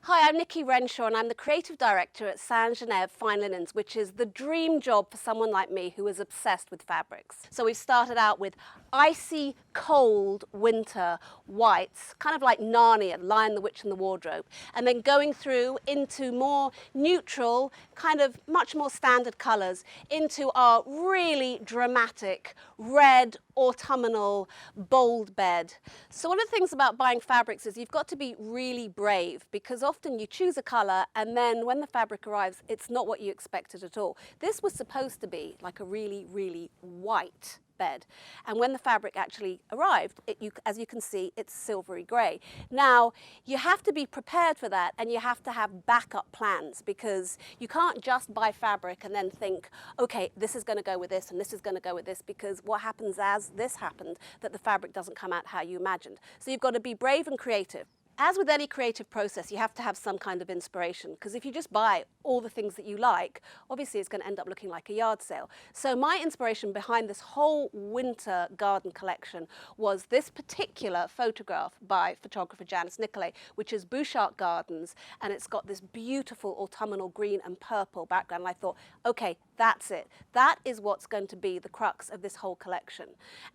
Hi, I'm Nikki Renshaw and I'm the creative director at Geneve Fine Linens, which is the dream job for someone like me who is obsessed with fabrics. So we've started out with icy, cold winter whites, kind of like Narnia, Lion, the Witch and the Wardrobe, and then going through into more neutral, kind of much more standard colours, into our really dramatic red, autumnal, bold bed. So one of the things about buying fabrics is you've got to be really brave, because often you choose a colour and then when the fabric arrives it's not what you expected at all. This was supposed to be like a really, really white bed, and when the fabric actually arrived, as you can see, it's silvery grey. Now you have to be prepared for that, and you have to have backup plans, because you can't just buy fabric and then think, okay, this is going to go with this and this is going to go with this, because what happens as this happened, that the fabric doesn't come out how you imagined. So you've got to be brave and creative. As with any creative process, you have to have some kind of inspiration, because if you just buy all the things that you like, obviously it's going to end up looking like a yard sale. So my inspiration behind this whole winter garden collection was this particular photograph by photographer Janice Nicolay, which is Bouchard Gardens, and it's got this beautiful autumnal green and purple background. And I thought, okay, that's it. That is what's going to be the crux of this whole collection.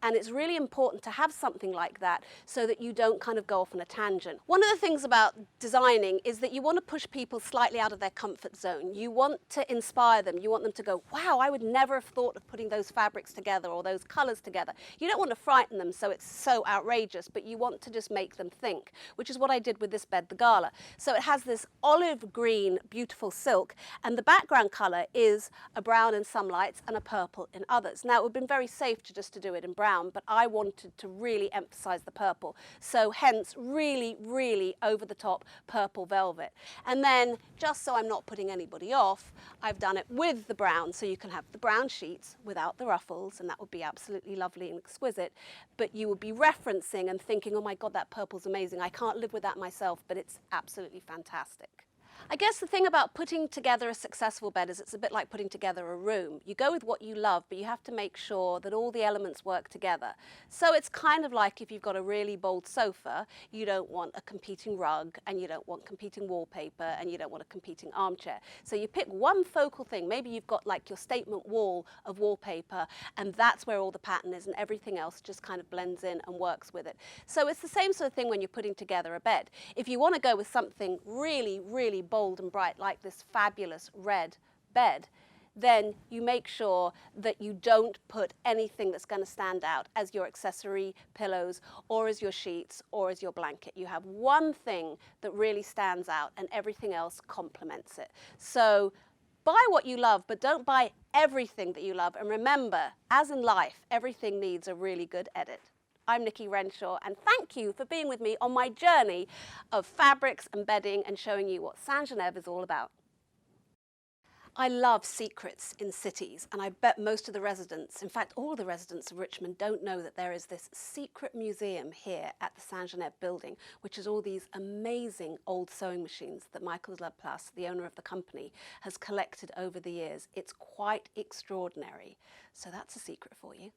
And it's really important to have something like that so that you don't kind of go off on a tangent. One of the things about designing is that you want to push people slightly out of their comfort zone. You want to inspire them. You want them to go, wow, I would never have thought of putting those fabrics together or those colours together. You don't want to frighten them so it's so outrageous, but you want to just make them think, which is what I did with this bed, the Gala. So it has this olive green, beautiful silk, and the background colour is a brown in some lights and a purple in others. Now, it would have been very safe to do it in brown, but I wanted to really emphasize the purple. So hence, really, really over the top purple velvet. And then, just so I'm not putting anybody off, I've done it with the brown. So you can have the brown sheets without the ruffles, and that would be absolutely lovely and exquisite. But you would be referencing and thinking, oh my God, that purple's amazing. I can't live with that myself, but it's absolutely fantastic. I guess the thing about putting together a successful bed is it's a bit like putting together a room. You go with what you love, but you have to make sure that all the elements work together. So it's kind of like if you've got a really bold sofa, you don't want a competing rug, and you don't want competing wallpaper, and you don't want a competing armchair. So you pick one focal thing. Maybe you've got like your statement wall of wallpaper, and that's where all the pattern is, and everything else just kind of blends in and works with it. So it's the same sort of thing when you're putting together a bed. If you want to go with something really, really bold and bright, like this fabulous red bed, then you make sure that you don't put anything that's going to stand out as your accessory pillows or as your sheets or as your blanket. You have one thing that really stands out and everything else complements it. So buy what you love, but don't buy everything that you love. And remember, as in life, everything needs a really good edit. I'm Nikki Renshaw, and thank you for being with me on my journey of fabrics and bedding and showing you what Geneve is all about. I love secrets in cities, and I bet most of the residents, in fact all the residents of Richmond, don't know that there is this secret museum here at the Geneve building, which is all these amazing old sewing machines that Michael Laplace, the owner of the company, has collected over the years. It's quite extraordinary. So that's a secret for you.